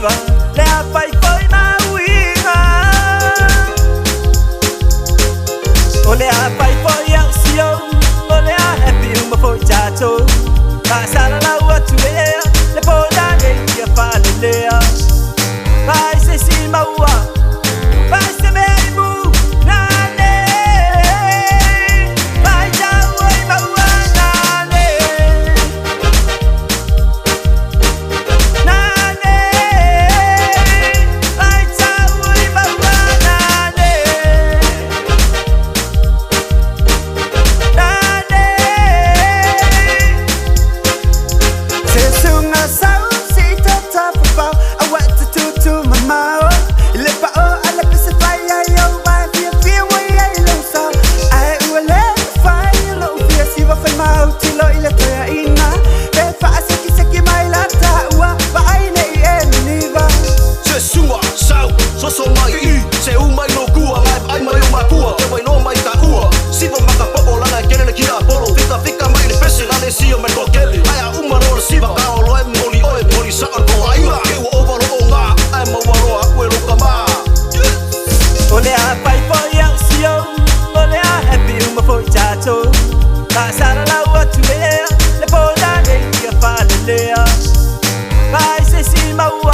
niva le a pai foi na uinga o le a pai foi a sio o le a happy uma foi chato pasala la ua tu le poda ne ia fale lea vai se si maua vai se meibu na ne vai jau oi maua na ne na ne vai jau oi maua na ne na ne se sunga sau si tata papa I want to do mama le pa o ala pese fai yo vai fia way ai lo sa ai u le fai lo fia si va fai mau ti lo ile te ina e fa se ki mai la ta wa va ai nei e niva se sua sau so mai I se u mai no kua ai mai o makua te mai no mai ta ua si va maka popo lana kene ki a polo fika mai ni pese na si o me ko keli ai a uma ro si va ka o lo e moni sa ko ai ke o over o nga ai ma wa ro a lo ka ma o le a pai foi a sio o le a happy uma foi chato pasala la ua tu le poda ne ia fale lea vai se si maua